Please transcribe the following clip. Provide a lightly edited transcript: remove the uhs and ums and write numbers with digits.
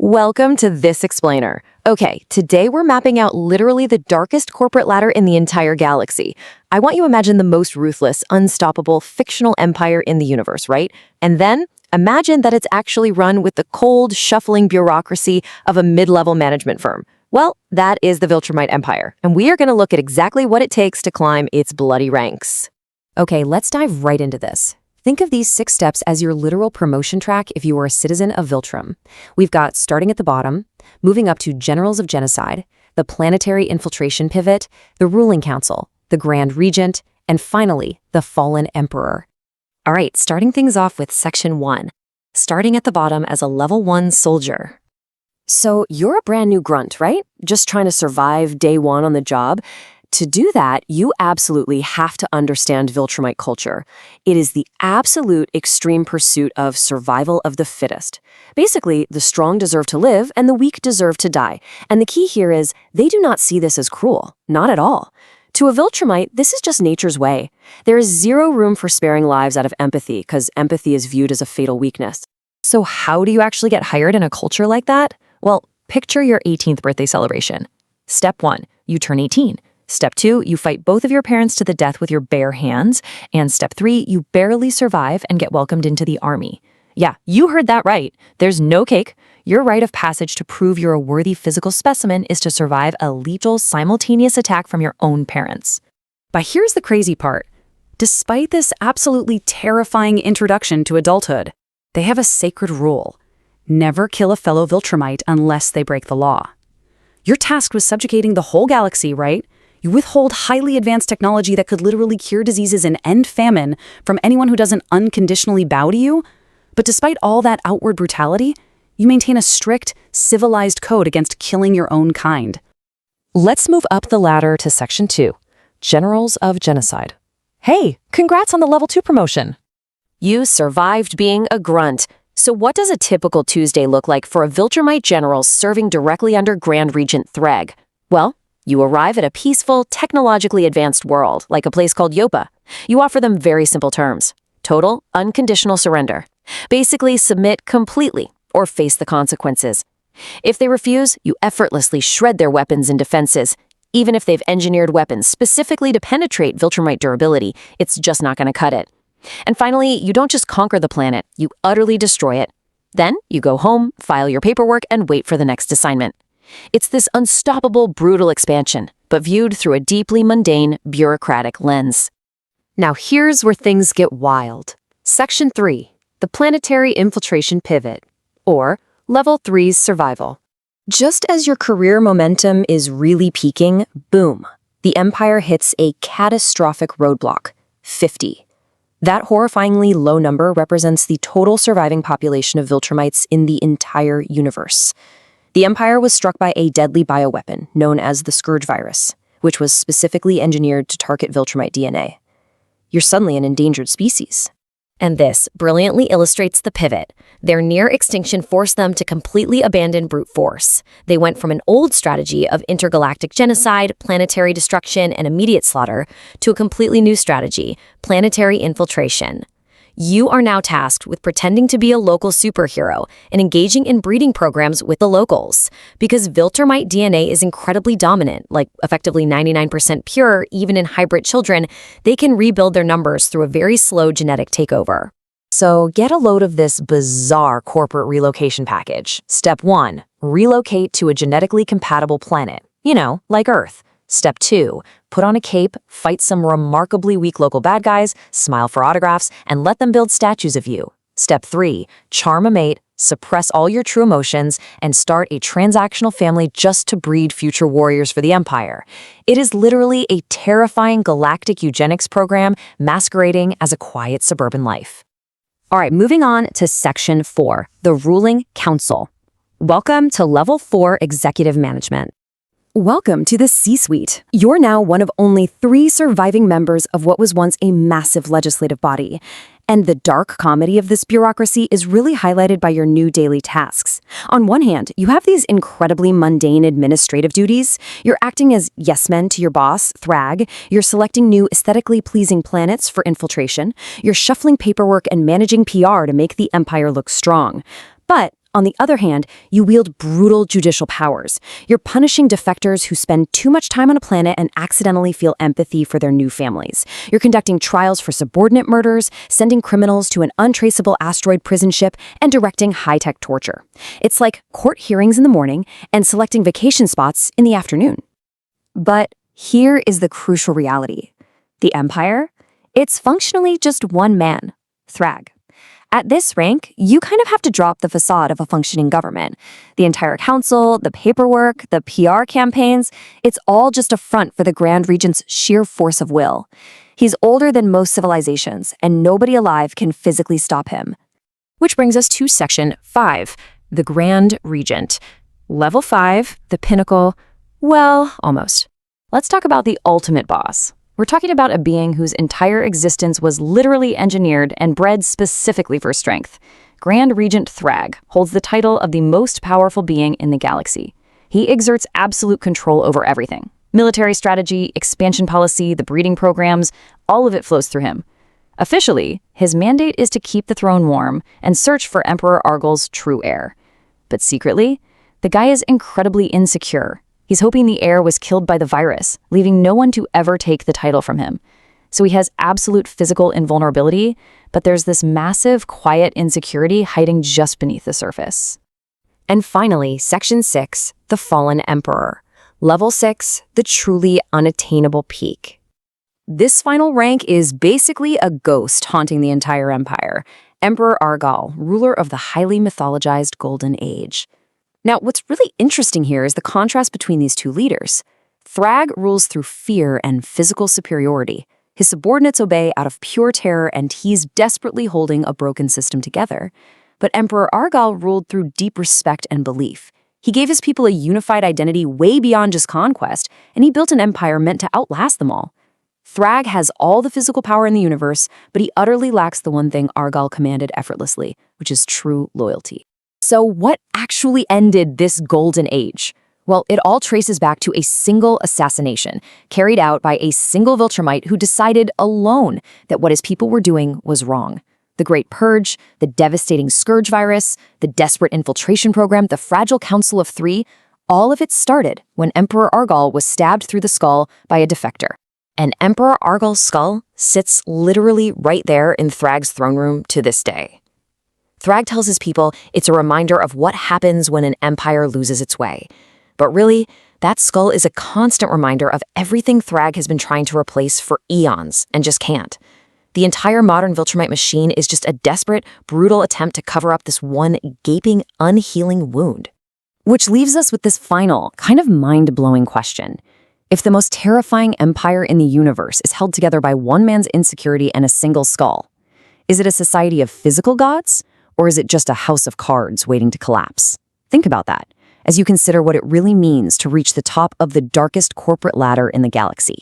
Welcome to This Explainer. Okay, today we're mapping out literally the darkest corporate ladder in the entire galaxy. I want you to imagine the most ruthless, unstoppable, fictional empire in the universe, right? And then imagine that it's actually run with the cold, shuffling bureaucracy of a mid-level management firm. Well, that is the Viltrumite Empire, and we are going to look at exactly what it takes to climb its bloody ranks. Okay, let's dive right into this. Think of these 6 steps as your literal promotion track if you were a citizen of Viltrum. We've got starting at the bottom, moving up to Generals of Genocide, the Planetary Infiltration Pivot, the Ruling Council, the Grand Regent, and finally, the Fallen Emperor. All right, starting things off with Section 1, starting at the bottom as a Level 1 soldier. So you're a brand new grunt, right? Just trying to survive day one on the job. To do that, you absolutely have to understand Viltrumite culture. It is the absolute extreme pursuit of survival of the fittest. Basically, the strong deserve to live and the weak deserve to die. And the key here is they do not see this as cruel. Not at all. To a Viltrumite, this is just nature's way. There is zero room for sparing lives out of empathy, because empathy is viewed as a fatal weakness. So how do you actually get hired in a culture like that? Well, picture your 18th birthday celebration. Step 1, you turn 18. Step 2, you fight both of your parents to the death with your bare hands. And Step 3, you barely survive and get welcomed into the army. Yeah, you heard that right. There's no cake. Your rite of passage to prove you're a worthy physical specimen is to survive a lethal simultaneous attack from your own parents. But here's the crazy part. Despite this absolutely terrifying introduction to adulthood, they have a sacred rule. Never kill a fellow Viltrumite unless they break the law. You're tasked with subjugating the whole galaxy, right? You withhold highly advanced technology that could literally cure diseases and end famine from anyone who doesn't unconditionally bow to you. But despite all that outward brutality, you maintain a strict, civilized code against killing your own kind. Let's move up the ladder to Section 2, Generals of Genocide. Hey, congrats on the Level 2 promotion. You survived being a grunt. So what does a typical Tuesday look like for a Viltrumite general serving directly under Grand Regent Thragg? Well, you arrive at a peaceful, technologically advanced world, like a place called Yopa. You offer them very simple terms. Total, unconditional surrender. Basically, submit completely, or face the consequences. If they refuse, you effortlessly shred their weapons and defenses. Even if they've engineered weapons specifically to penetrate Viltrumite durability, it's just not going to cut it. And finally, you don't just conquer the planet, you utterly destroy it. Then, you go home, file your paperwork, and wait for the next assignment. It's this unstoppable, brutal expansion, but viewed through a deeply mundane, bureaucratic lens. Now here's where things get wild. Section 3, the Planetary Infiltration Pivot, or Level 3's Survival. Just as your career momentum is really peaking, boom, the Empire hits a catastrophic roadblock, 50. That horrifyingly low number represents the total surviving population of Viltrumites in the entire universe. The Empire was struck by a deadly bioweapon known as the Scourge virus, which was specifically engineered to target Viltrumite DNA. You're suddenly an endangered species. And this brilliantly illustrates the pivot. Their near extinction forced them to completely abandon brute force. They went from an old strategy of intergalactic genocide, planetary destruction, and immediate slaughter to a completely new strategy, planetary infiltration. You are now tasked with pretending to be a local superhero and engaging in breeding programs with the locals. Because Viltrumite DNA is incredibly dominant, like effectively 99% pure, even in hybrid children, they can rebuild their numbers through a very slow genetic takeover. So get a load of this bizarre corporate relocation package. Step 1, relocate to a genetically compatible planet. You know, like Earth. Step 2, put on a cape, fight some remarkably weak local bad guys, smile for autographs, and let them build statues of you. Step 3, charm a mate, suppress all your true emotions, and start a transactional family just to breed future warriors for the Empire. It is literally a terrifying galactic eugenics program masquerading as a quiet suburban life. All right, moving on to Section 4, the Ruling Council. Welcome to Level 4 Executive Management. Welcome to the C-suite. You're now one of only 3 surviving members of what was once a massive legislative body. And the dark comedy of this bureaucracy is really highlighted by your new daily tasks. On one hand, you have these incredibly mundane administrative duties. You're acting as yes-men to your boss, Thragg. You're selecting new aesthetically pleasing planets for infiltration. You're shuffling paperwork and managing PR to make the Empire look strong. But On the other hand, you wield brutal judicial powers. You're punishing defectors who spend too much time on a planet and accidentally feel empathy for their new families. You're conducting trials for subordinate murders, sending criminals to an untraceable asteroid prison ship, and directing high-tech torture. It's like court hearings in the morning and selecting vacation spots in the afternoon. But here is the crucial reality. The Empire? It's functionally just one man, Thragg. At this rank, you kind of have to drop the facade of a functioning government. The entire council, the paperwork, the PR campaigns, it's all just a front for the Grand Regent's sheer force of will. He's older than most civilizations, and nobody alive can physically stop him. Which brings us to Section 5, the Grand Regent. Level 5, the pinnacle, well, almost. Let's talk about the ultimate boss. We're talking about a being whose entire existence was literally engineered and bred specifically for strength. Grand Regent Thragg holds the title of the most powerful being in the galaxy. He exerts absolute control over everything. Military strategy, expansion policy, the breeding programs, all of it flows through him. Officially, his mandate is to keep the throne warm and search for Emperor Argal's true heir. But secretly, the guy is incredibly insecure. He's hoping the heir was killed by the virus, leaving no one to ever take the title from him. So he has absolute physical invulnerability, but there's this massive, quiet insecurity hiding just beneath the surface. And finally, Section 6, the Fallen Emperor. Level 6, the truly unattainable peak. This final rank is basically a ghost haunting the entire empire. Emperor Argal, ruler of the highly mythologized Golden Age. Now, what's really interesting here is the contrast between these two leaders. Thragg rules through fear and physical superiority. His subordinates obey out of pure terror, and he's desperately holding a broken system together. But Emperor Argal ruled through deep respect and belief. He gave his people a unified identity way beyond just conquest, and he built an empire meant to outlast them all. Thragg has all the physical power in the universe, but he utterly lacks the one thing Argal commanded effortlessly, which is true loyalty. So what actually ended this golden age? Well, it all traces back to a single assassination carried out by a single Viltrumite who decided alone that what his people were doing was wrong. The Great Purge, the devastating Scourge virus, the desperate infiltration program, the fragile Council of Three, all of it started when Emperor Argal was stabbed through the skull by a defector. And Emperor Argal's skull sits literally right there in Thragg's throne room to this day. Thragg tells his people it's a reminder of what happens when an empire loses its way. But really, that skull is a constant reminder of everything Thragg has been trying to replace for eons and just can't. The entire modern Viltrumite machine is just a desperate, brutal attempt to cover up this one gaping, unhealing wound. Which leaves us with this final, kind of mind-blowing question. If the most terrifying empire in the universe is held together by one man's insecurity and a single skull, is it a society of physical gods? Or is it just a house of cards waiting to collapse? Think about that as you consider what it really means to reach the top of the darkest corporate ladder in the galaxy.